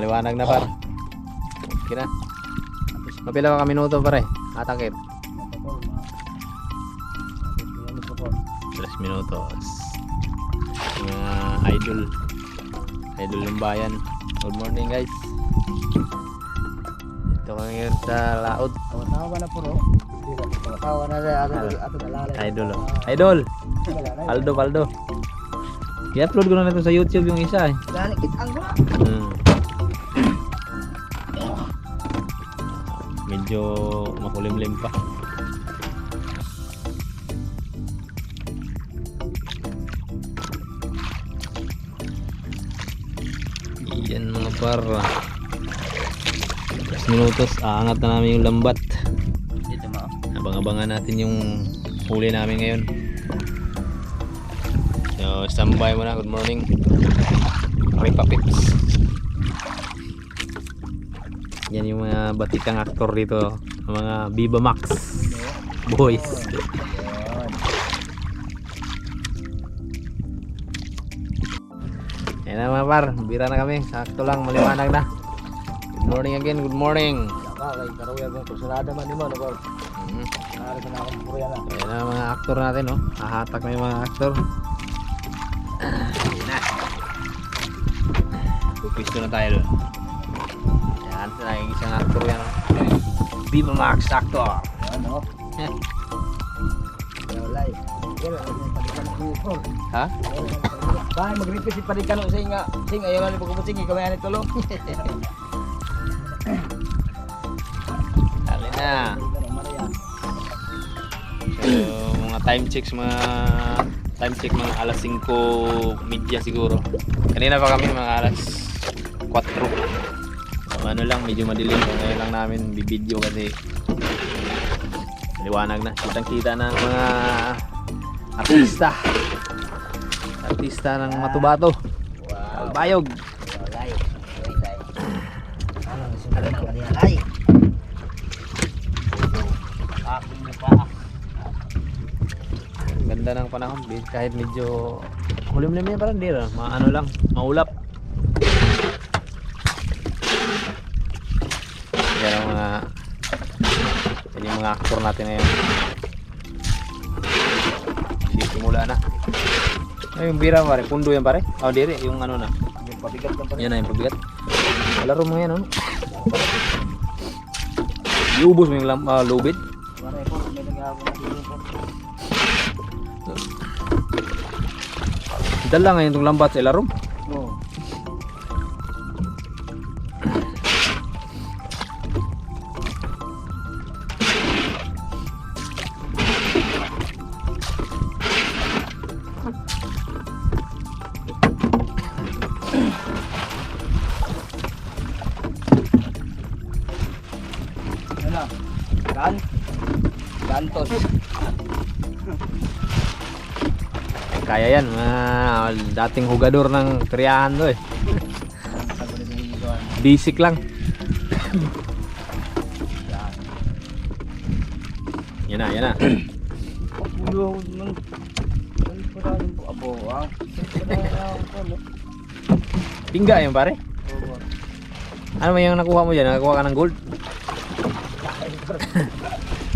maliwanag na par. Okay na. Mapila ka minuto pare. Atakip. 3 minutos. Mga idol ng bayan. Good morning guys. Ito kami ngayon sa laot. Tawa na puro. Tawa na ato dalala. Idol. Paldo. I-upload ko na ito sa YouTube yung isa eh. Gani kitang ko. Medyo makulimlim pa. Yan mga par. 3 minutos, aangat na namin yung lambat. Dito mo. Abang-abangan natin yung huli namin ngayon. So, standby muna. Good morning. Ripa Pips. Yan yung mga batikang aktor dito. Mga Viva Max boys. Yan na mga par. Bira na kami. Sakto lang. Maliwanag na. Good morning again. Good morning. Kay karuya kung kusalada man nimo no ba. Nari na ako puro yan. Yan na mga aktor natin, no? Hahatak na yung mga aktor. Yan na. Pupwisto na tayo doon. Yan, naging isang aktor yan. Viva Max actor. Ano? Wala eh. Ha? Bahay mag-repeat si Padikano sa inga. Sing ayaw lang pagkupusingi kami anit tulo. Dali na. So, mga time check mga alas 5:30 siguro. Kanina pa kami mga alas 4. So, ano lang, medyo madilim. Ngayon lang namin bibidyo kasi liwanag na. Kitang-kita ng mga artista ng Matubato. Albayog. Walay. Ano sudah na kanila lay. Ganda ng panahon kahit medyo kulimlim yan parang di ano lang, maulap. Yan ang mga aktor natin ngayon. Simula na. Ay, yung bira pare, pundo yan pare. Oh, diri yung ano na. Yung pabigat lang pare. Yan na yung pabigat. Laro mo yan ano. Iubos mo yung lubid. Pare po may nagahapon na dito po. Dala ngayon itong lambat sa ilarom. Oo. Ano? Gantos. Kaya yan, dating hugador ng kriyahan to eh. Basic lang. Yan na. Tingga yan pare. Ano ba yung nakuha mo dyan? Nakakuha ka ng gold?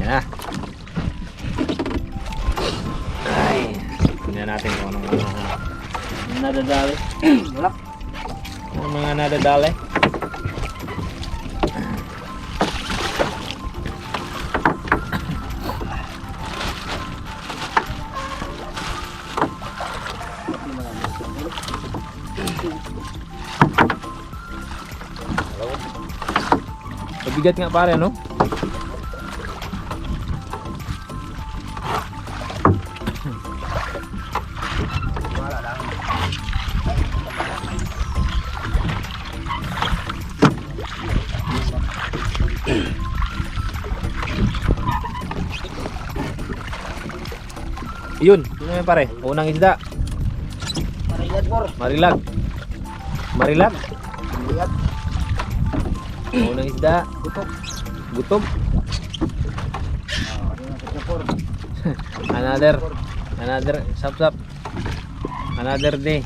Yan na. Ay, tingnan natin kung anong nadadali. Wala. Ano mga nadadali? Mabigat nga pare, no? Yun, yun na yun pare. Unang isda. Marilag por. Marilag. Marilag. Marilag. Unang isda. Gutok. Gutom. Ano na por. Another sap. Another day.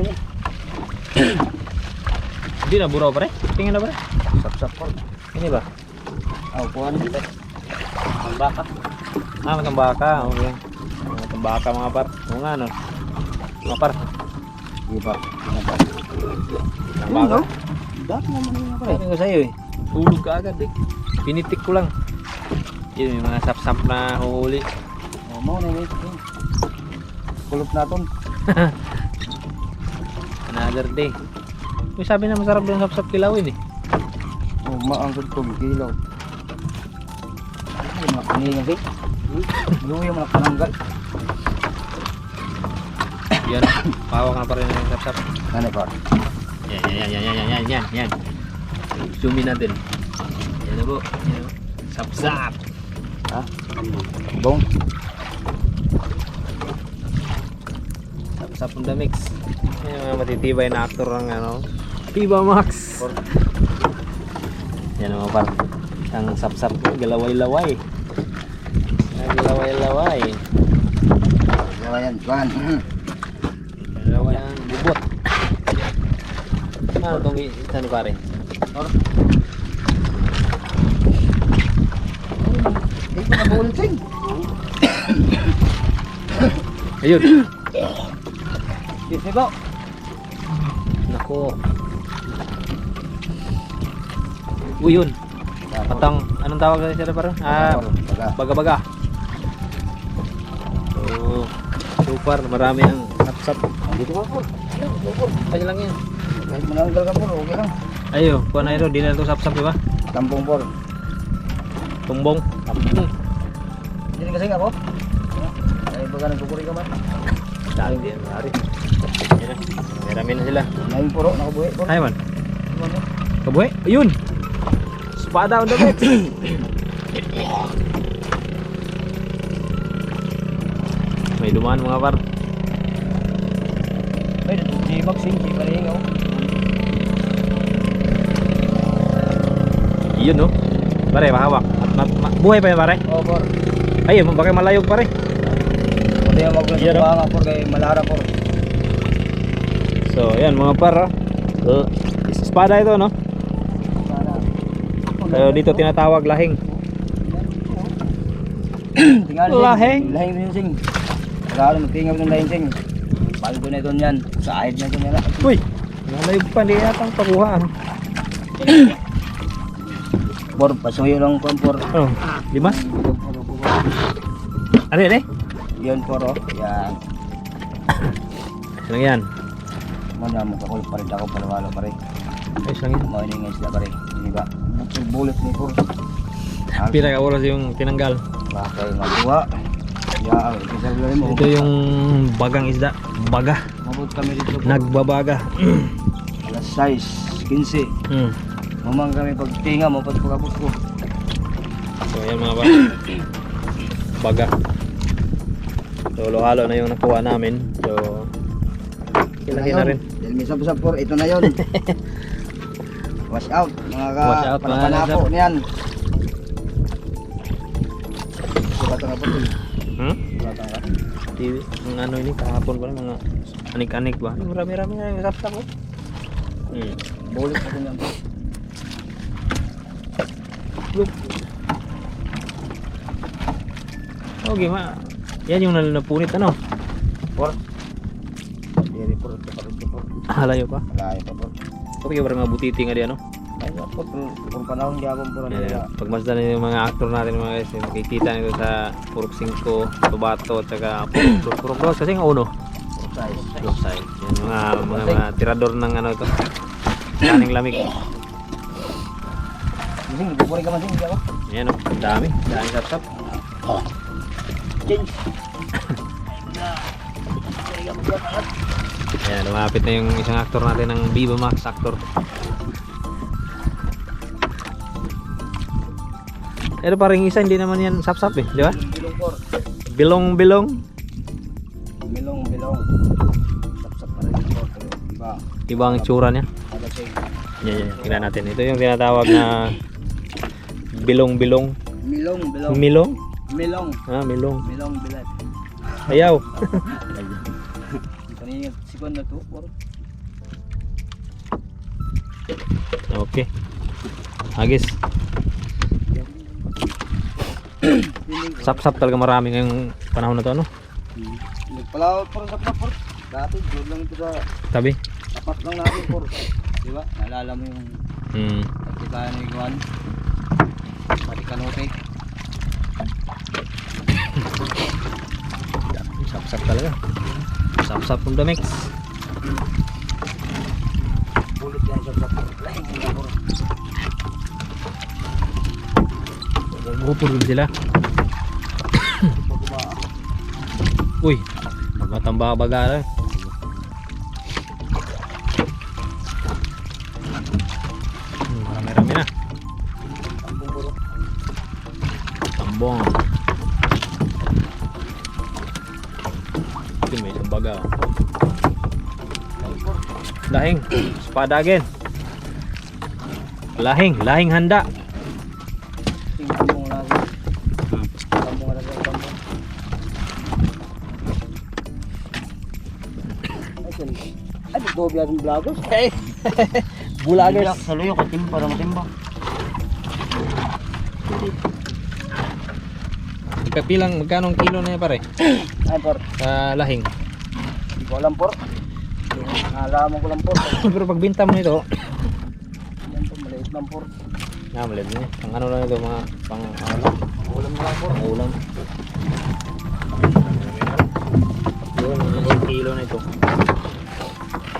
ini. Hindi na buraw pare. Tingin na pare. Sap-sap por. Ini ba? Oh, kuha na dito. Ang baka. Ah, matambaka. Okay. Matambaka mga par. Oo nga no. Mga par. Iya par. Matambaka. Dak naman yung par. Sabi ko sa'yo eh. Tulog ka agad eh. Pinitik ko lang. Yun yung mga sap-sap na huhuli. Oh, mau na yun. Kulot naton. Another day. Uy, sabi na masarap yung sap-sap kilawin eh. Oh, maangkot ko kilaw. Ay, mga kaninga eh. Yung mga pananggal. Yan. Pawak na pa rin yung sap-sap. Ano par? Yan. Zoom in natin. Yan na po. Yan. Sap-sap. Ha? Bong. Sap-sap on the mix. Yan yung mga matitibay na actor ng ano. Viva Max. Yan mga par. Ang sap-sap galaway-laway. Galaway-laway. Yawa yan, Juan. Galaway ang bubot. Ano itong isa ni pare? Hindi ko nabulsing. Ayun. Dito ba? Nako. Uy yun. Patang, anong tawag sa sila parang? Ah, baga-baga. So, super, marami ang sap-sap. Dito ba po? Kaya lang yan. Kahit mananggal ka po, okay lang. Ayo, kuha na ito, di na ito sap-sap, di ba? Tampong por. Tumbong. Hindi kasi nga po. Ay, baga nagkukuri ka man. Dami din, mari. Yan na, marami na sila. Ngayon puro, nakabuhi po. Ay man, kabuhay. Ayun! Espada on the mix. May dumaan mga par. Ay, di boxing, di parehingaw. Yun no. Pare, mahawak. Buhay pa yan pare. Oo, por. Ay, bakit malayog pare. Pati yung maglasok pa nga, por, kay malara, por. So, yan mga par. So, espada ito no. So, dito tinatawag lahing. Tingnan Lahing. Lahing din sing. Lalo magtingin ng lahing sing. Paldo na ito niyan. Sa ahid niya ito niya. Uy, malayog pa. Hindi yatang pakuha. Por, pasuyo lang po, por. Oh, lima? Ano yun eh? Yun, por, oh. Yan. Lang yan. Muna mo kakul pa rin ako palawalo pa rin. Ayos lang yan. Mga iningay sila pa rin. Hindi ba? Bulit ni por. Pinaka-oras yung tinanggal. Bakay magawa. Ya, kisal lang mo. Ito yung bagang isda. Baga. Mabot kami dito po. Nagbabaga. Alas 6, 15. Hmm. Mamang kami pagtinga mo, pagpagabot ko. So yan mga baga. So halo-halo na yung nakuha namin. So kilaki na rin. Dahil may sab-sab por, ito na yun. Wash out, mga Wash out, mga panapo niyan. Sulatang ka po. Hmm? Sulatang ka. Yung ano ini kahapon pa rin mga anik-anik ba? Marami-rami na yung sapsap ko. Hmm. Bulit ako niyan. Look. Okay ma. Yan yung napunit ano? Por. Diri por, kapatid ko por. Halayo pa. Layo pa por. Okay ba mga butiti nga di ano? Ay, por, por panahon di ako por. Pagmasdan na yung mga actor natin mga guys, makikita nito sa Purok 5, Tubato at saka Purok 2 kasi nga uno. Lopsay. Yan mga tirador ng ano ito. Kaning lamig. Sing, buburi ka man sing, di ako. Ayan o, dami sapsap. Change. Ayan, lumapit na yung isang actor natin ng Viva Max actor. Pero parang isa hindi naman yan sapsap eh, di ba? Bilong por. Bilong-bilong. Bilong. Sap-sap pa rin por. Diba? Iba ang itsura niya. Ada sing. Yan. Tingnan natin. Ito yung tinatawag na bilong-bilong. Milong. Milong? Milong. Ah, milong. Milong bilat. Ayaw. Ito Paningat si Kwan na to. Por. Okay. Agis. Sap-sap talaga marami ngayong panahon na to, ano? Nagpalawag por sa por. Dati doon lang ito sa Tabi. tapat lang natin por. Di ba? Naalala mo yung pagkikaya ni Kwan? Pati kanote. Sap-sap talaga. Sap-sap from the mix. Bulit yan sa por. Lahing muna por. Bupur din sila. Uy, matamba baga. Marami-rami na. Tambong por. Tambong. Ito may isang baga. Lahing, espada again. Lahing handa. Ting tambong lagi. Tambong lagi tambong. Ay, ito biya ng vloggers. Hey. Bulagers. Saluyo ko tim para matimba. Magkapilang, magkano ang kilo na yan pare? Ay por. Sa lahing. Hindi ko alam por. Nalaman ko lang por. Pero pagbinta mo nito, Yan po, maliit lang por. maliit niya. Pang ano lang ito, mga pang ano lang, Ulam lang por. pang ulam. Yun, ang kilo na ito.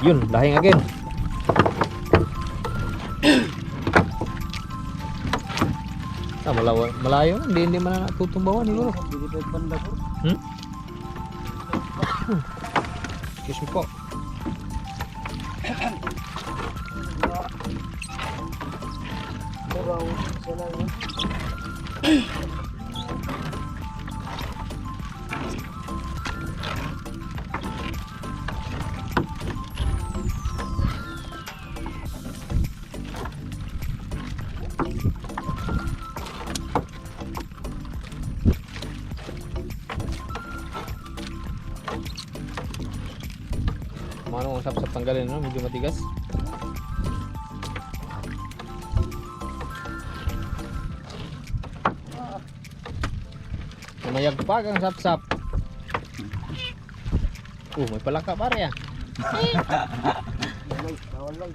Yun, lahing again. Malayo, hindi man na natutumbawan siguro. Hindi pa banda por. Excuse me po. Muraw sila yun. Mano ang sap-sap tanggalin, no? Medyo matigas. Mayagpag ang sap-sap. May palaka pare ah. Bawal lang.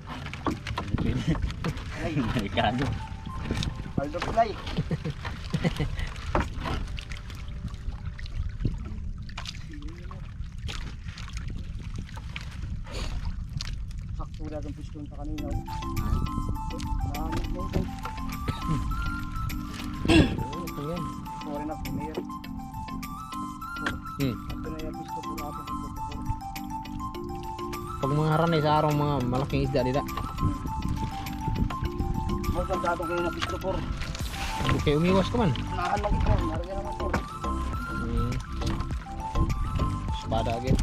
Ay, delikado. Aldo play. Sakto na itong piston sa kanina. Mahanap mo ito. Sorry na, pumayor. Ito na yung piston po natin. Pag mga haranay sa araw, mga malaking isda dito. Masang datong kayo na piston po. Okay, umiwas ka man. Nahan mag-ito, naragyan naman po. Espada again.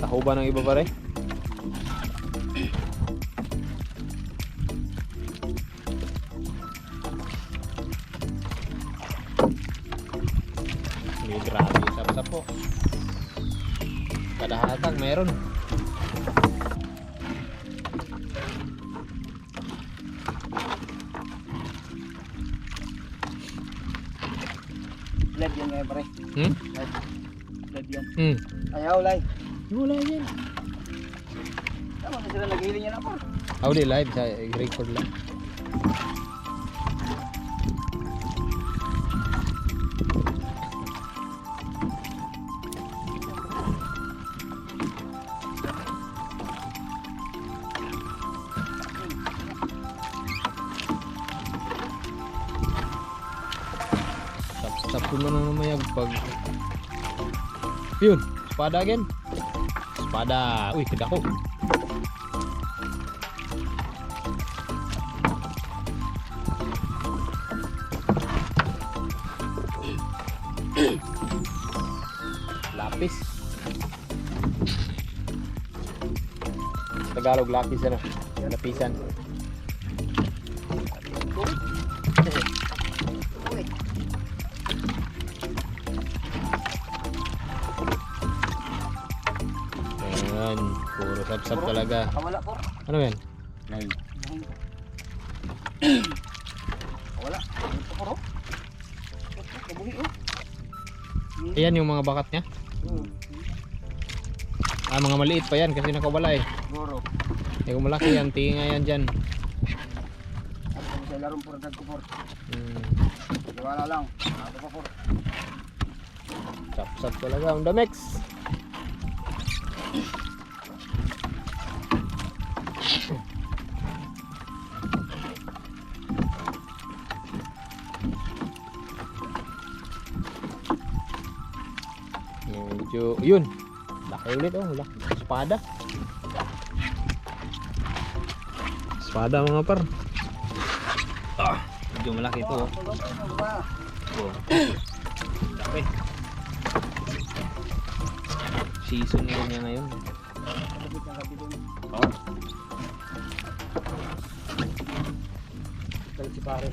Taho ba ng iba pare? May grabe, sap-sap po. Kada hatag meron. Led yan ngayon pare. Led yan. Ayaw lay. Wala yan. Tama na sila nag-healing yan ako. Di live sa record lang. Sap-sap mo na namayag pag yun, espada again. Espada. Uy, kedako. Lapis. Tagalog, lapis ano. Lapisan. Ayan, puro sap-sap talaga. Wala por. Ano yan? Lain. Wala. Ito por. Kabuhi oh. Ayan yung mga bakat niya. Ah, mga maliit pa yan kasi nakawala eh. Siguro. Eh kung malaki yan, tingin nga yan dyan. At kung sa larong por dagko por. Hmm. Wala lang. Ako pa por. Sap-sap talaga ang damex. Medyo, yun. Laki ulit oh, laki. Espada. Espada mga par. Ah, medyo malaki ito oh. Oh. Laki. Season na niya ngayon. Oh. Si pare.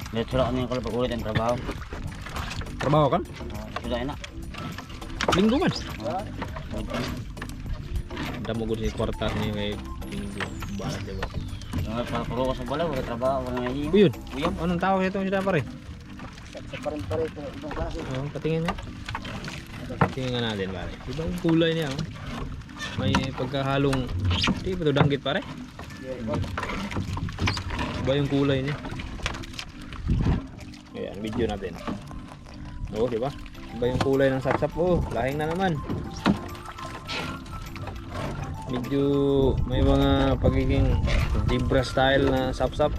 Dito lang yung kalapag ulit ang trabaho. Trabaho kan? Sudah enak. Linggo man. Damo gud si kwarta niya kay linggo. Balat diba? Yung puro ko sa bola, wala trabaho, wala ngayon. Uyun. Anong tawag nito sila pare? Sa parin-parin ito, ibang klase. Oh, patingin nga. Tingnan nga natin pare. Iba yung kulay niya oh. May pagkahalong di ba ito danggit pare? Iba yung kulay niya. Ayan, video natin. Oh, di ba? Iba yung kulay ng sapsap. Oh, lahing na naman. Medyo may mga pagiging zebra style na sapsap.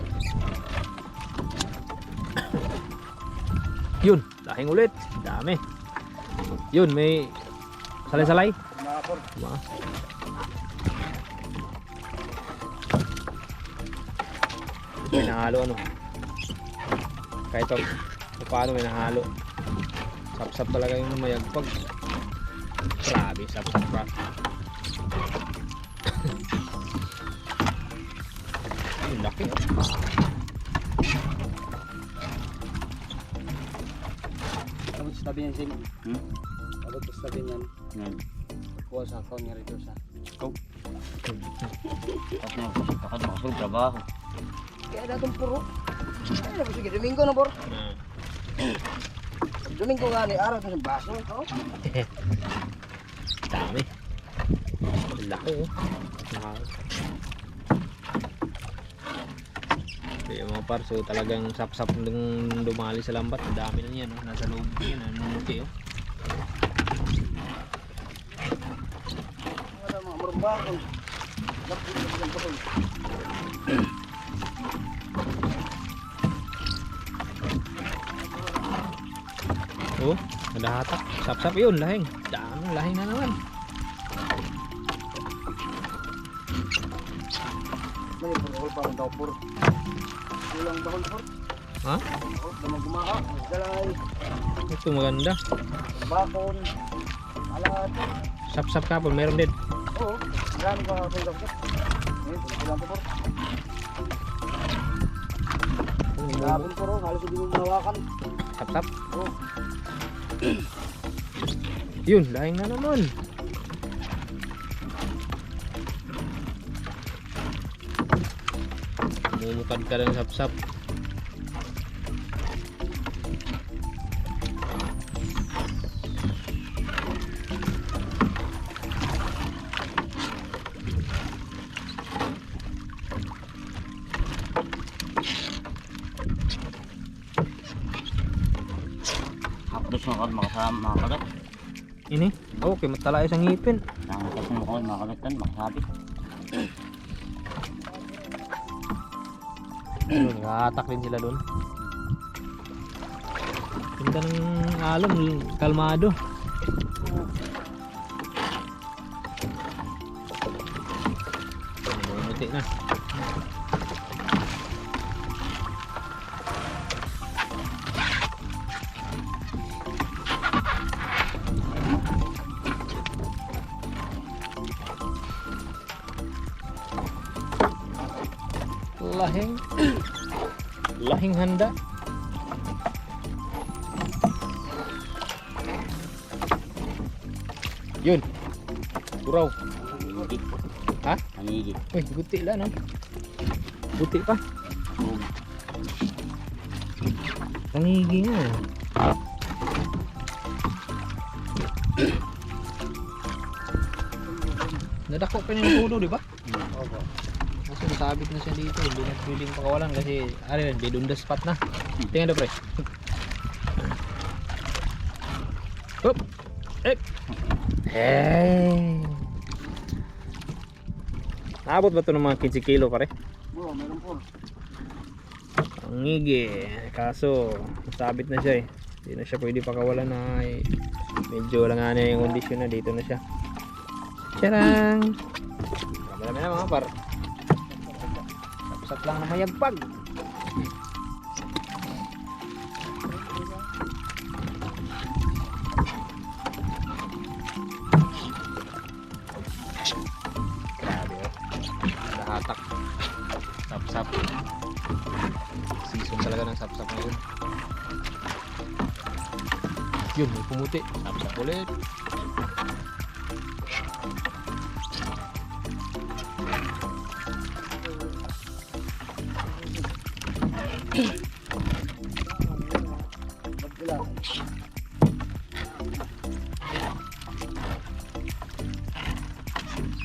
Yun, lahing ulit. Dami. Yun, may salay-salay. Diba? May nahalo ano. Kahit paano may nahalo. Sapsap talaga yung mayagpag. Grabe, sapsap pa. Ang laki. Abot sa tabi niyan, Sim. Abot sa tabi niyan. Kuha sa account niya rito sa. Ikaw? Tapos na, kakad makasulog trabaho. Kaya datong puro. Ay, sige, Domingo na, Bor. Domingo nga ni araw sa baso. Dami. Ang laki oh. Yung mga parso talagang sap-sap nung dumali sa lambat. Ang dami na niyan oh. Nasa loob yan. Nanunuti oh. Wala mga marumbakon. Lapit na silang putol. Oh, nadahatak. Sap-sap yun, lahing. Dami, lahing na naman. May puro parang daw puro. Kulang dahon por. Ha? Oh, damang gumaha. Dalay. Ito maganda. Bakon. Alat. Sap-sap kapon, meron din. Oo. Marami pa sa dapat. Ngayon, kulang pa por. Labon puro. Halos hindi mo mahawakan. Sap-sap. Oo. Yun, lahing na naman. Mumukad ka ng sap-sap. Hapdos mo ako makasama makagat. Ini, okay, matala isang ngipin. Nakakatas mo ako makagatan, makasabit. Nakatak din sila doon. Ganda ng alon, kalmado. Bumuti na. lahing. Lahing handa. Yun. Turaw. Ha? Angigi. Uy, guti lang no. Guti pa. Pangigi nga. Nadako pa niya yung ulo, di ba? Opo. Kasi nasabit na siya dito. Hindi na pwedeng pakawalan kasi ano yun, dead on the spot na. Tingnan na pre. Hop! Eh! Hey! Naabot ba ito ng mga 15 kilo pare? Oo, meron po. Ang ngigi. Kaso, nasabit na siya eh. Hindi na siya pwede pakawalan na medyo lang nga na yung kondisyon na dito na siya. Tiyarang! Marami na mga par. Sapsap lang na mayagpag. Grabe oh. Nahatak. Sapsap. Season talaga ng sapsap ngayon. Yun, may pumuti. Sapsap ulit.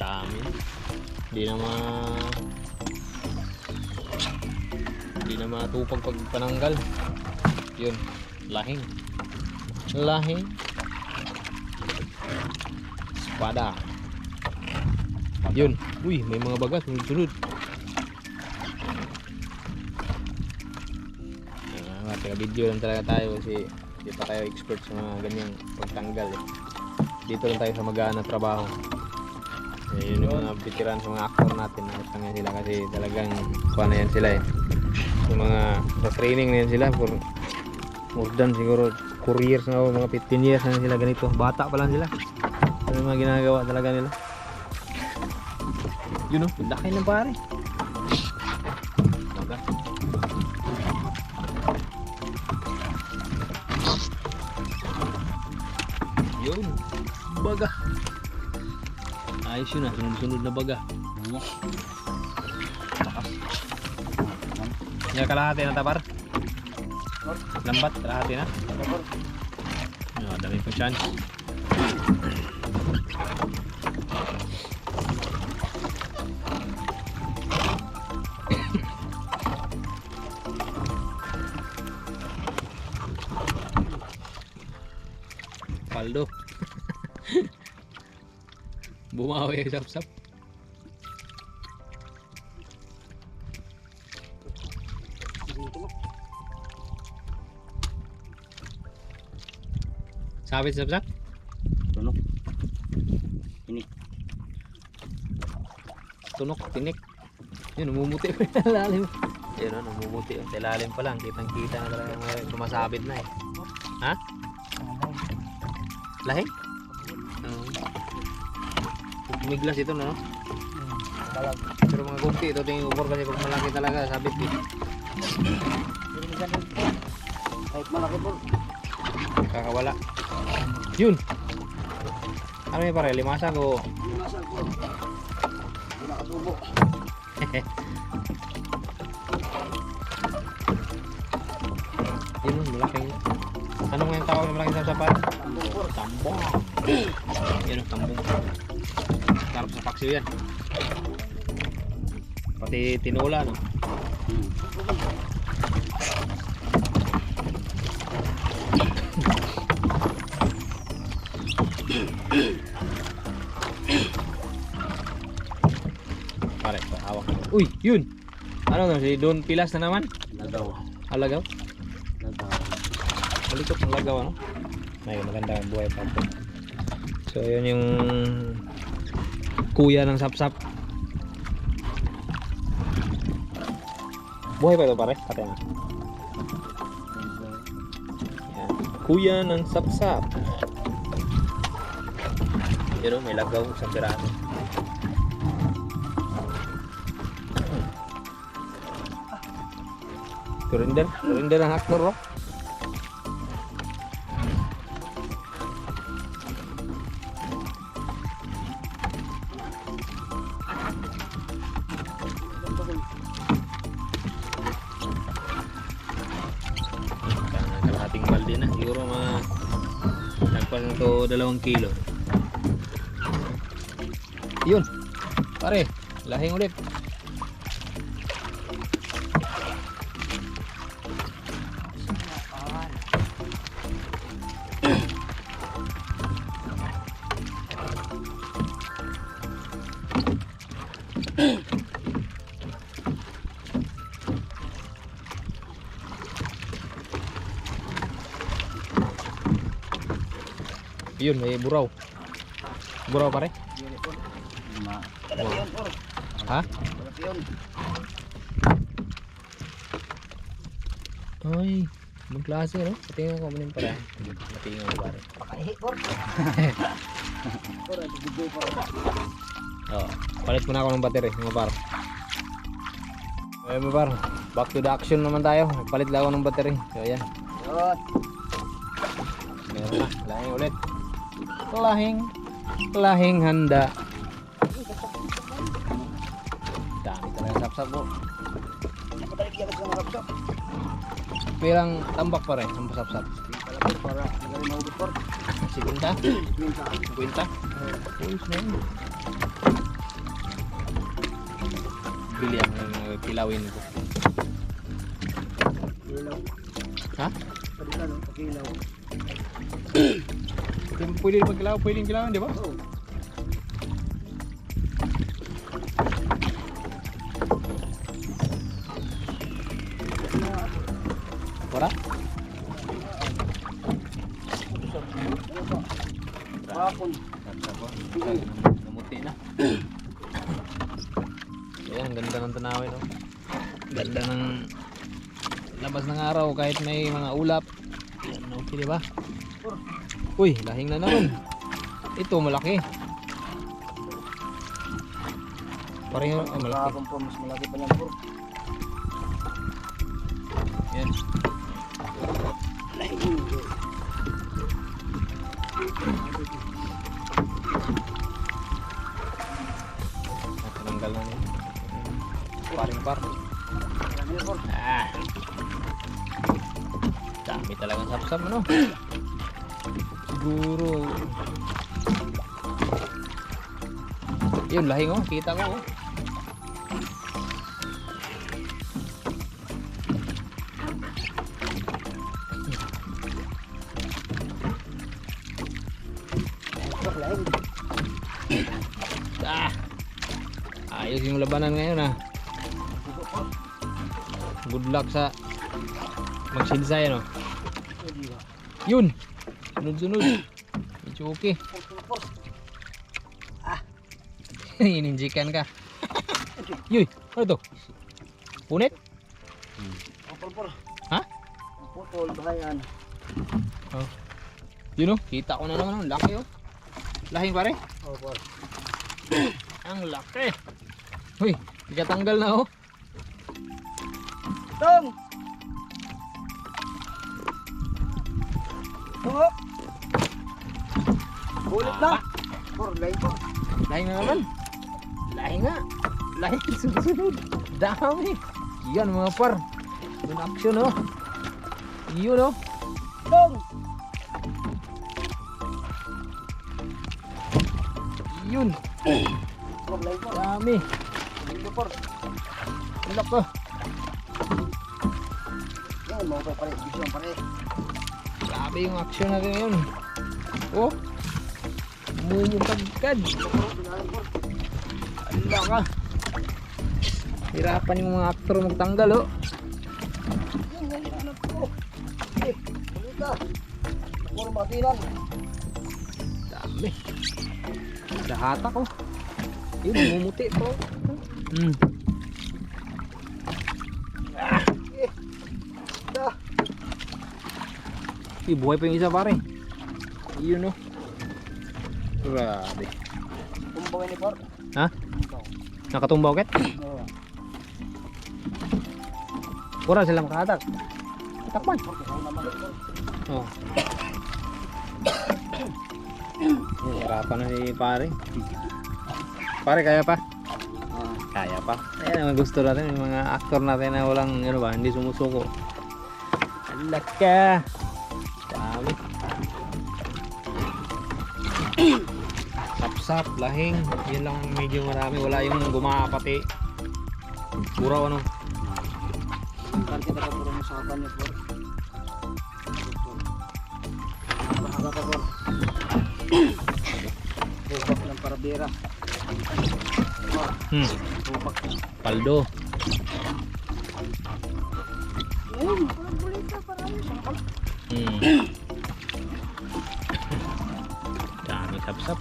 Dami. Hindi na matupag pag pananggal. Yun, lahing. Lahing. Espada. Yun. Uy, may mga bagas sunod-sunod. Taga-video lang talaga tayo kasi hindi pa tayo expert sa mga ganyang pagtanggal eh. Dito lang tayo sa magaan na trabaho. Yun yung mga veteran sa mga actor natin. Nakatanggal sila kasi talagang kuha na yan sila eh. So mga sa training na yan sila for more than siguro 4 years na o mga 15 years na sila ganito. Bata pa lang sila. Ano yung mga ginagawa talaga nila. Yun o, laki ng pare. Baga. Yun, baga. Ayos yun ah, sunod-sunod na baga. Bakas. Yan kalahati na tapar. Lambat, kalahati na. Dami pa chance. Paldo. Bumawi yung sap-sap. Sabit sap-sap? Tunok. Tinik. Tunok, tinik. Yun, namumuti pa yung lalim. Yun, namumuti. Sa lalim pa lang. Kitang-kita na talaga sumasabit na eh. Ha? Lahing? Miglas ito no? Pero mga gugti ito tingin upor kasi pag malaki talaga sabit eh. Kahit malaki po. Kakawala. Yun! Ano yung pare? Limasag o? Limasag po. Hindi nakasubo. Yun o, malaking. Ano nga yung tawag na malaking sasapan? Tambong po. Tambong. Yun o, tambong. Sarap sa paksiw yan. Pati tinola no? Pare, hawak. Uy, yun! Ano na, si Don Pilas na naman? Lagaw. Alagaw? Lagaw. Malikot ng lagaw ano? Ay, maganda ang buhay pa ito. So yun yung kuya ng sapsap. Buhay pa ito pare? Kate na. Yan. Kuya ng sapsap. Yun o, may lagaw sa piraso. Surrender. Surrender ang aktor, oh. Kalahating balde na. Siguro mga nagpas na to 2 kilo. Yun. Pare, lahing ulit. Yun, may buraw. Buraw pare? Ha? Ay, ibang klase, no? Patingin ko muna yung pare. Patingin ko pare. Pakahi, por. Por, bigay por. Oo. Palit muna ako ng battery, mga par. Okay, mga par. Back to the action naman tayo. Palit lang ako ng battery. So, ayan. Yun. Meron na. Lahing ulit. Lahing handa. Dami talaga sapsap po. Nakabalik yan sa mga kapsap. Pirang tambak pa rin ang pasapsap. Palapit para magaling maubos, por. 50? Minta. 50? Pulse na yun. Bili ang kilawin ko. Kilaw. Ha? Palitan, no? Pakilaw. Pwede rin pagkilaw, pwedeng kilawin, di ba? Oo. Wala? Bakon. Namuti na. Ayan, ang ganda ng tanawin, no? Ganda ng labas ng araw kahit may mga ulap. Yan, okay, di ba? Uy, lahing na naman. Ito, malaki. Pareho, malaki. Bakon po, mas malaki pa niyan, por. Yan. Tinanggal na niya. Paring par. Ah. Dami talagang sapsap, ano? Siguro. Yun, lahing, oh. Kita ko, oh. Ah. Ayos yung labanan ngayon, ah. Good luck sa magsinsay, no? Yun. Sunod-sunod. Medyo okay. Ininjikan ka. Yuy, ano to? Punit? Por. Ha? Putol, bahayan. Oh. Yun, oh. Kita ko na naman. Ang laki, oh. Lahing pare. Oh, por. Ang laki. Uy, ikatanggal na, oh. Tong! Tungo! Ulit na! Por, lain po. Lahing na naman. Lahing nga. Lahing sunod-sunod. Dami. Yan mga par. Yun action, oh. Yun, oh. Tong! Yun. Por, lain po. Dami. Dito, por. Ang laki. Yan, mau pa pare. Vision pare. Grabe yung action natin ngayon. Oh. Mumukagkad. Por. Ala ka. Hirapan yung mga aktor magtanggal, oh. Yan, anak ko. Ulit na. Por, matilan. Dami. Lahatak, oh. Yun, mumuti po. Hmm. Da. Buhay pa yung isa, pare. Yun, oh. Grabe. Tumbaw ni por. Ha? Tumbaw. Nakatumbaw ket? Oo. Kurang sila makahatak. Takpan. Oh. Hirapan na si pare. Pare, kaya pa? Kaya pa. Ayan ang gusto natin, yung mga aktor natin na walang, ano ba, hindi sumusuko. Alaka. Dami. Sapsap, lahing. Yan lang medyo marami. Wala yung gumapati. Puro ano. Parang kita pa puro mo sa kapan niya, por. Mahaba pa, por. Bupak ng parabira. Bupak na. Paldo. Ayun, parang bulita, parang sakal. Dami sapsap.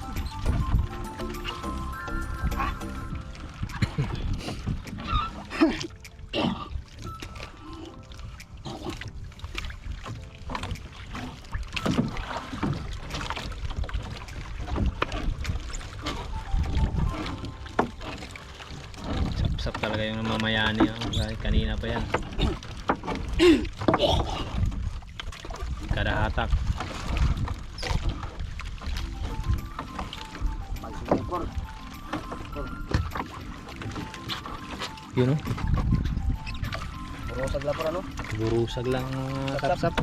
Sapsap talaga yung namamayani. Kahit kanina pa yan. Kada hatak. Pagsigay, por. Por. Yun o. Puro sagla, por, ano? Burusag lang sapsap.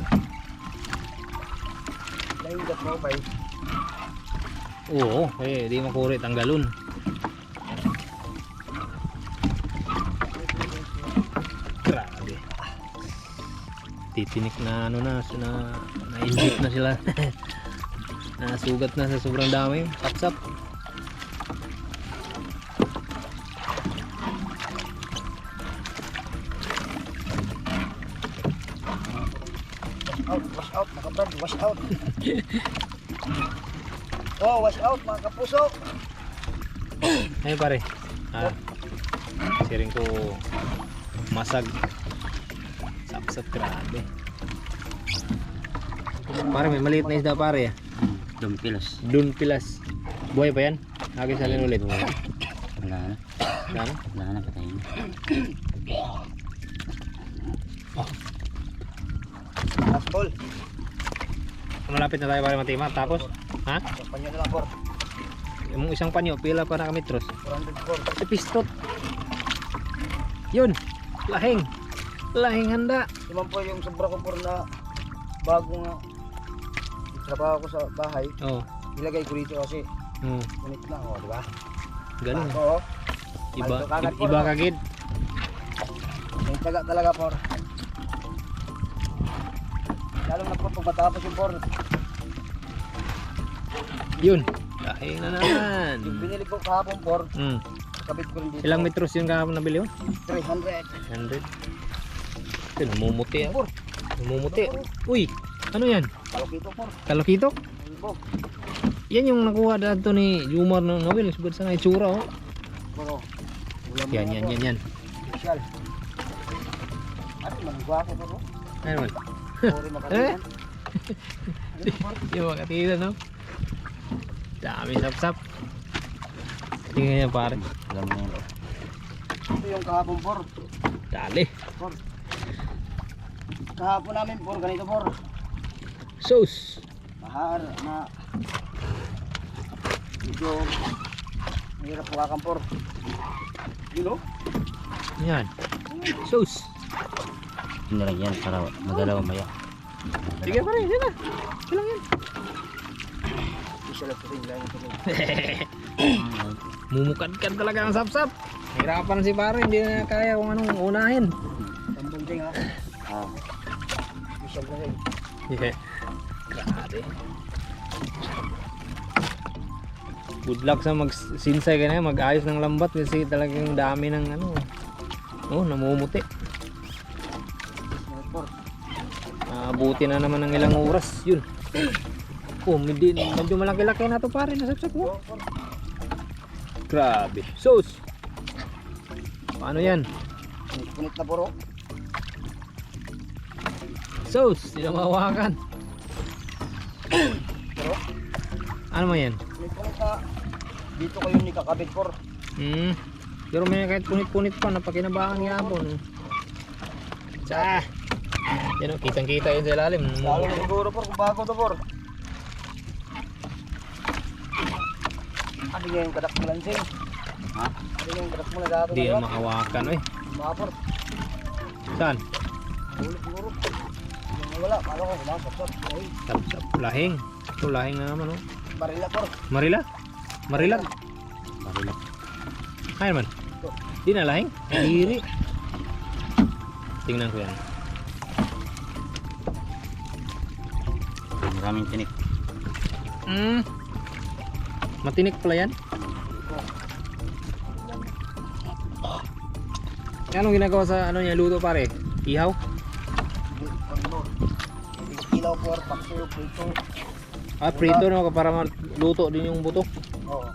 Dahil gat mo, bay. Oo, di makurit ang galon. Grabe. Titinik na ano na inject na sila. Nasugat na sa sobrang dami. Sapsap. Wash out, mga brad, wash out. Oh, wash out, mga kapuso. Ayun pare. Siring ko masag. Sapsap, grabe. Pare, may maliit na isda pare. Dumpilas. Dunpilas. Buhay pa yan? Lagi salin ulit. Wala na. Wala na? Wala na, patayin. Last ball. Malapit na tayo pare matima. Tapos, ha? Panyo na lang, por. Yung isang panyo, pila pa na kamitros. 400, por. Si pistot. Yun. Lahing. Lahing handa. Naman po yung sobra ko, por, na bago nga trabaho ko sa bahay. Oh. Ilagay ko dito kasi Hmm. unit lang, oh, di ba? Galing. Bago, oh. Iba kagid. May taga talaga, por. Lalo na po pag matapos yung por. Yun. Lahing na naman. Yung binili ko kahapon, por, Hmm. kabit ko rin dito. Ilang metros yung kahapon nabili mo? 300. 100. Ito, namumuti ah. Por, Namumuti. Uy, ano yan? kalokito, por. Kalokitok? Po, Yan yung nakuha dito ni Jumar ng Noel. Subad sa nga itsura oh. puro. Ulam Yan, na yan, ako. yan, yan. Special. At manggwapo, por. Ano man? Puri makalimutan. Yung makatira no? Dami sap-sap. Tingnan niya pare. Alam mo yan. Ito yung kahapon, por. Dali. Por. Kahapon namin, por, ganito, por. Sauce. Mahar na medyo mahirap pukakan, por. Yun, oh. Yan. Sauce. Nilagyan para madalaw maya. Sige pare, yan na. Kailang yan. Isa lang rin lang ito. Mumukadkad talaga ang sap-sap. Hirapan si pare, hindi na kaya kung anong unahin. Tambong ding, ha. Isa lang rin. Yeah. Grabe. Good luck sa mag-sinsay ka na, mag-ayos ng lambat kasi talagang dami ng ano. Oh, namumuti. Por. Buti na naman ng ilang oras. Yun. Oh, medyo malaki-laki na to pare, nasapsap mo. Oh, por. Grabe. Sauce. Paano yan? Punit na, por, oh. Sauce. Hindi na mahawakan. Pero, Ano man yan? punit na. Dito kayo ni kakabit, por. Pero may kahit punit-punit pa, napakinabangan yapon. Ah! Yan o, kitang-kita yun sa ilalim. Lalo na siguro por, kung bago to por. Ano yung kadak mo lang sing? Ha? Ano yung kadak mo na dato Hindi na na yun? makawakan oy. Mapor, Saan? ulit siguro. Yung wala, paano ko kumasap-sap. Ay, Sap-sap. Lahing. Ito lahing na naman oh. barila por. Marila? Marilag? Marilag. Ay naman. Di na lahing? Hiri. Tingnan ko yan. Maraming tinik. Matinik pala yan. Anong ginagawa sa ano niya luto pare? Ihaw? Ilaw por, pakso, prito. Ah, prito no para maluto din yung buto. Oo.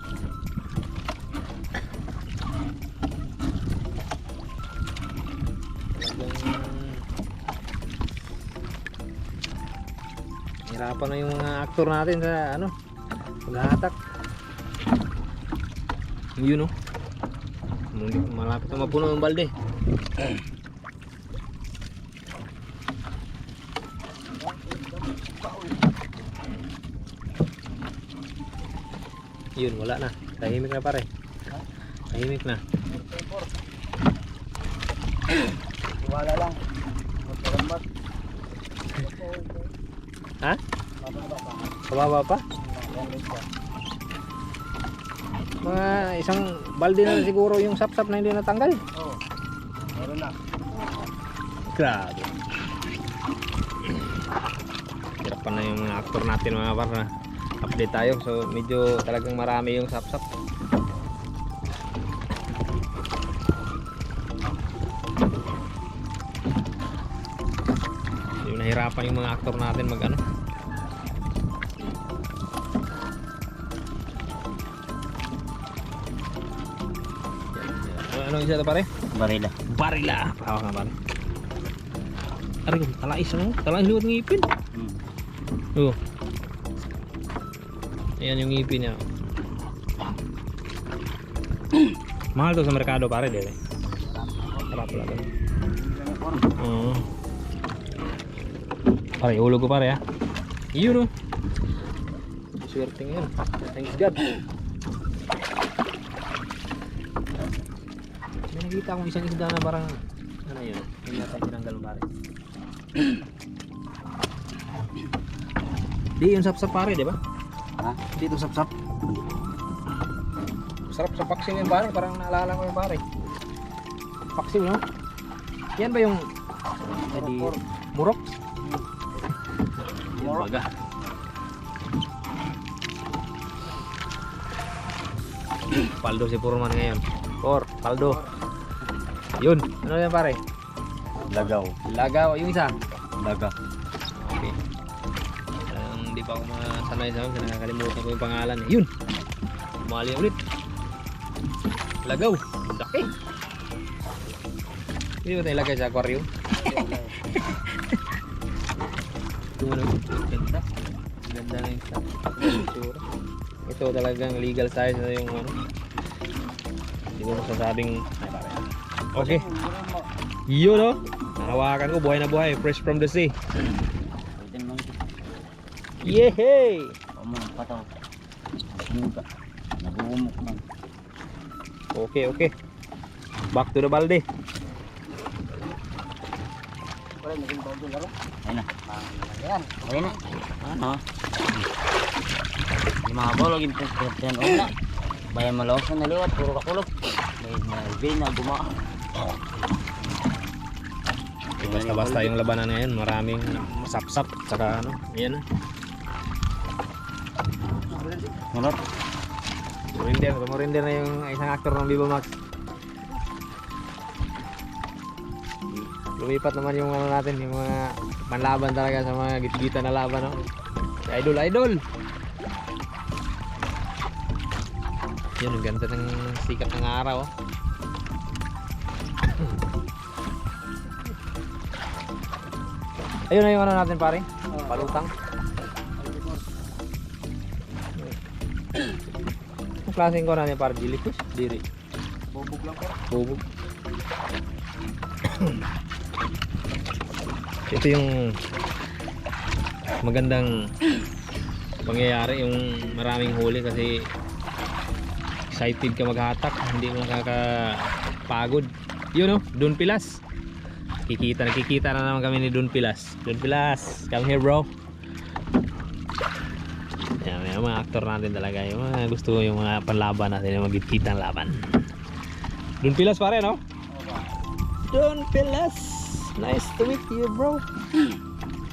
Hirapan na yung mga aktor natin sa ano paghahatak. Yun no. Malapit na mapuno yung balde. Yun, wala na. Tahimik na pare. Tahimik na. Wala lang. Magpalambat. Ha? Kababa pa? Mga isang balde na siguro yung sap-sap na hindi natanggal. Oo. Meron na. Grabe. Hirapan na yung mga aktor natin mga par na update tayo. So medyo talagang marami yung sap-sap. Yung nahirapan yung mga aktor natin mag ano. Ano isa ito pare? Barila. Barila. Hawak nga pare. Aray ko, talais ano? Talais luwat ng ngipin. Oh. Ayan yung ngipin niya. Mahal to sa merkado pare dere. Sarap pala to. Oo. Pare, ulo ko pare ha. Yun oh. Swerte ngayon. Thanks God. May nakita akong isang isda na parang ano yun? Hindi natin tinanggal pare. Di yung sap-sap pare, di ba? Ha? Dito sap-sap. Sarap sa paksiw yung pare, parang naalala ko yung pare. Paksiw no? Yan ba yung murok? Yan baga. Paldo si Purman ngayon. Paldo. Yun, ano yan pare? Lagaw. Lagaw, yung isa. Laga. Okay. Hindi pa ako masanay sa akin, nakakalimutan ko yung pangalan eh. Yun! Umali ulit. Lagaw. Laki. Hindi ba tayo ilagay sa aquarium? Tumulog. Ganda. Ganda na yung picture. Ito talagang legal size na yung ano. Hindi ko masasabing okay. Yun o. Nahawakan ko. Buhay na buhay. Fresh from the sea. Yehey! Pataw. Muga. Nabumok man. Okay, okay. Back to the balde. Wala, naging bago laro. Ayun na. Ayan. Ayun na. Ano? Yung mga bolo, yung pinagpihan una. Bayan malawas na naliwat, puro kakulog. May nalbin na gumaa. Basta-basta yung labanan ngayon. Maraming masapsap. Saka ano. Yan. Ngunot. Tumurinder na yung isang actor ng Viva Max. Lumipat naman yung ano natin, yung mga panlaban talaga sa mga gitgita na laban, no? Idol, idol! Yun, ang ganda ng sikat ng araw, oh. Ayun na yung ano natin pare, palutang. Ang klaseng ko natin pare, jellyfish? Diri. Bubog lang po. Bubog. Ito yung magandang pangyayari, yung maraming huli kasi excited ka maghatak, hindi mo nakakapagod. Yun, no? Don Pilas. Nakikita na naman kami ni Don Pilas. Don Pilas, come here bro. Yan, yung mga aktor natin talaga, yung mga gusto, yung mga panlaban natin, yung magkikita ng laban. Don Pilas pare, no? Don Pilas, nice to meet you bro.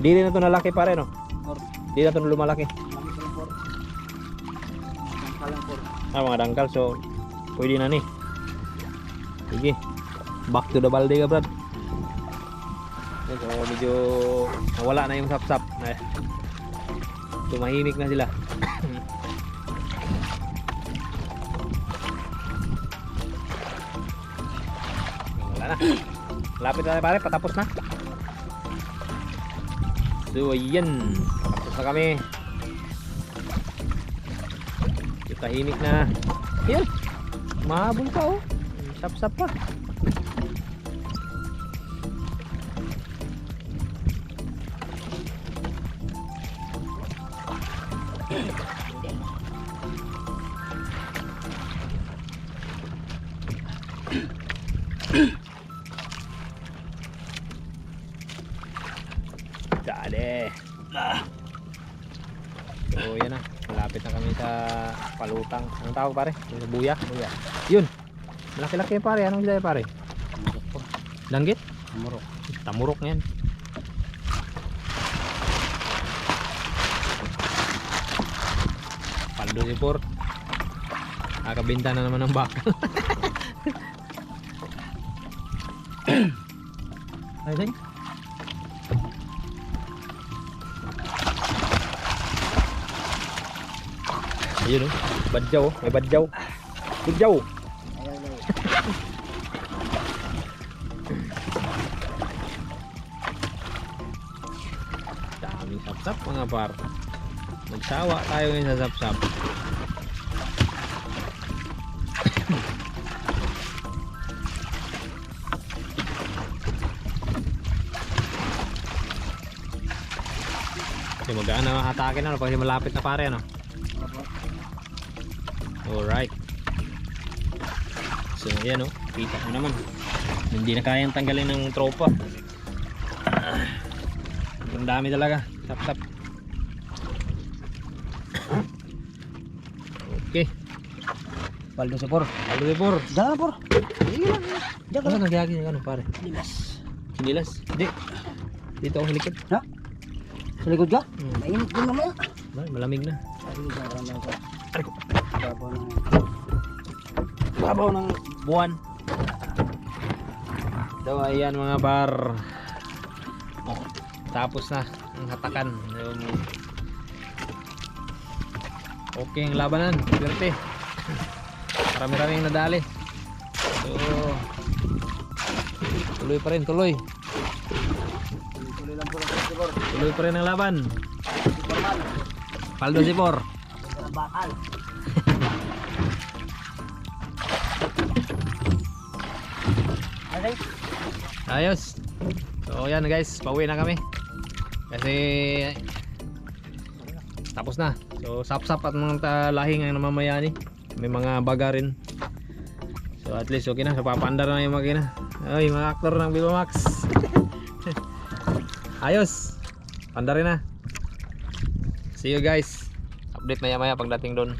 Di rin na ito nalaki pare, no? Di na ito lumalaki. Mga dangkal, so pwede na ni. Sige, back to the balde ka brad. So medyo nawala na yung sapsap. Tumahimik na sila. Wala na. Lapit na pare, patapos na. So ayan, patapos na kami. Tahimik na. Yan, mahabol pa oh. Sap-sap pa. Dale. So yan na, malapit na kami sa palutang. Anong tawag pare? Buya? Buya. Yun, malaki-laki yan pare. Anong gilay pare? Langgit? Tamurok. Tamurok yan. Paldo si Port. Nakabinta na naman ng baka. Ayun. Ayun oh, badyaw, may badyaw. Badyaw. Daming sapsap mga par. Magsawa tayo ngayon sa sapsap. Kasi magaan na makatake na pag malapit na pare ano. Alright. So ayan oh, kita mo naman. Hindi na kayang tanggalin ng tropa. Ang dami talaga. Sap-sap. Okay. Paldo si Por. Paldo si Por. Jangan Por. Sige lang. Diyan ka nagyagi ng ano pare? Sinilas. Sinilas? Hindi. Dito ako likod. Ha? Sa likod ka? Mainit din naman. Malamig na. Babaw ng buwan. So ayan mga bar. Oh, tapos na ang hatakan. Okay ang labanan. Swerte. Marami-raming nadali. So tuloy pa rin, tuloy. Tuloy lang po ng Por. Tuloy pa rin ang laban. Paldo si Por. Bakal. Ayos. So yan guys, pauwi na kami. Kasi tapos na. So sap-sap at mga lahing ang namamayani. May mga baga rin. So at least okay na, napapandar na yung makina. Ay, mga aktor ng Viva Max. Ayos. Pandarin na. See you guys. Update maya-maya pagdating doon.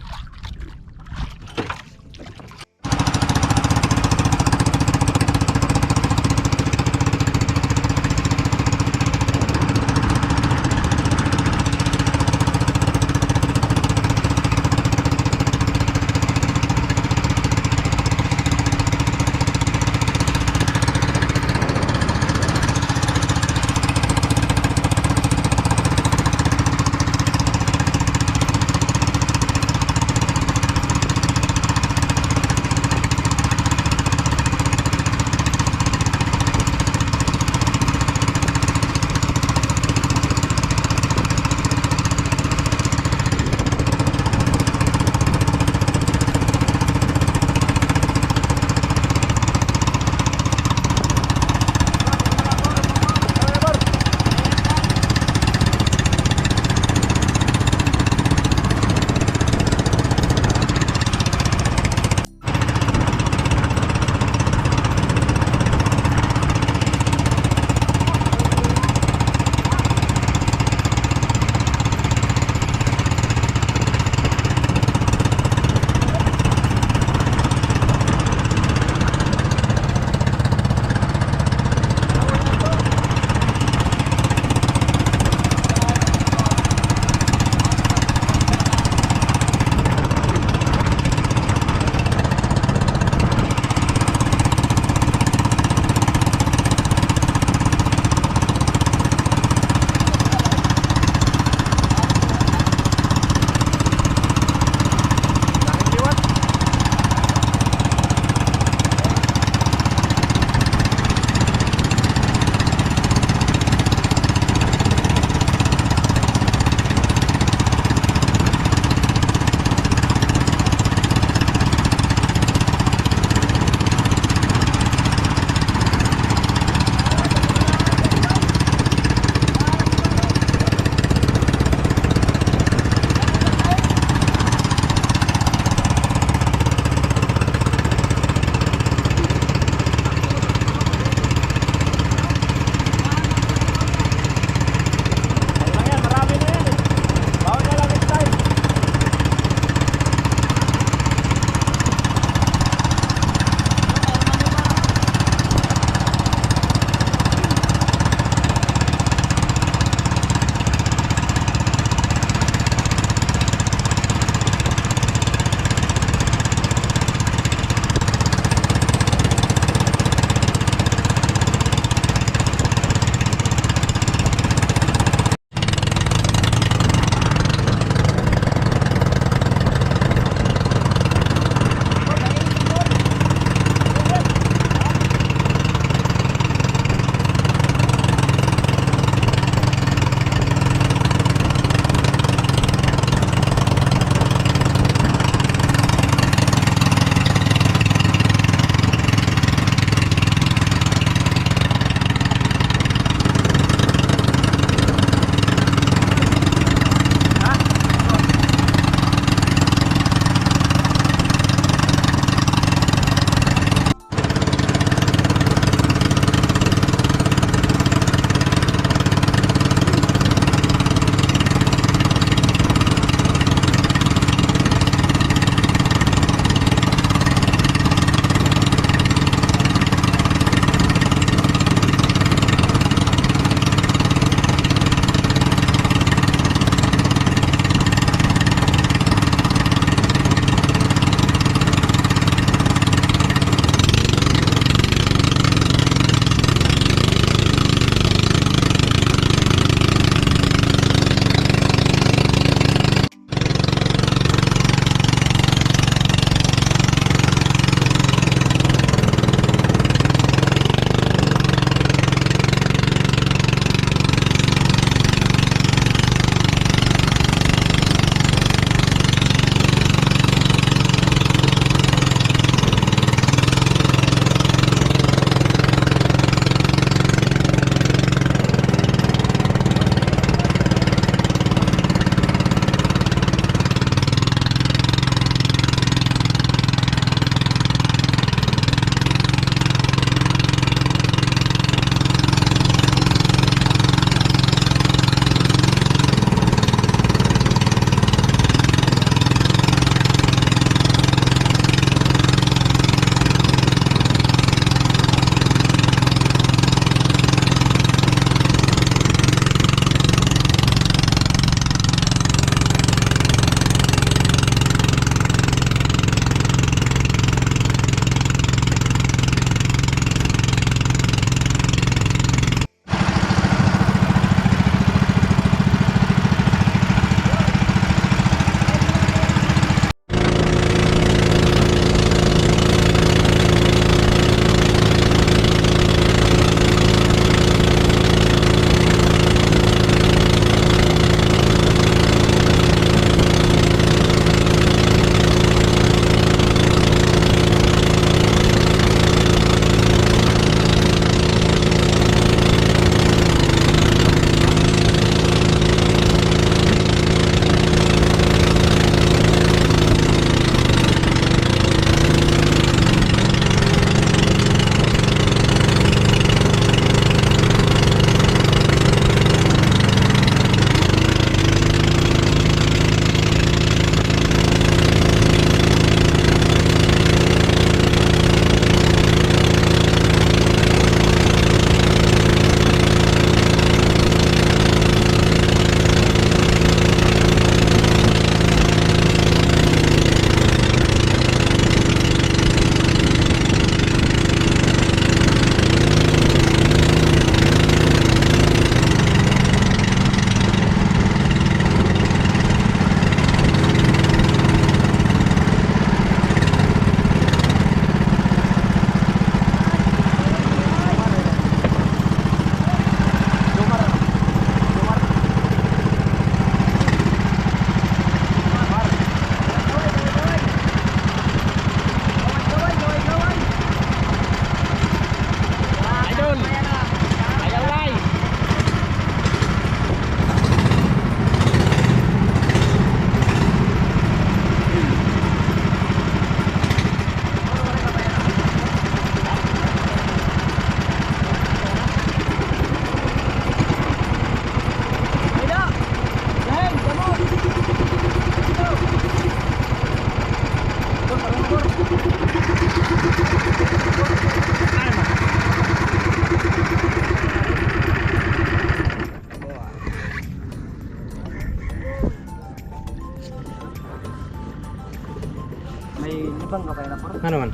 May libang ka pa na par. Ano man?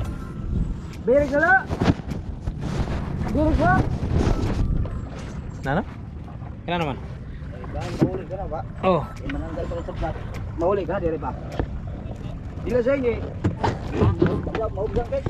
Birig na la. Birig na. Nana? Kailan naman? Dahil mahuli ka na ba? Oh. Mananggal pa sa plat. Mahuli ka, dire ba? Dila sa inyo. Maubsan kay.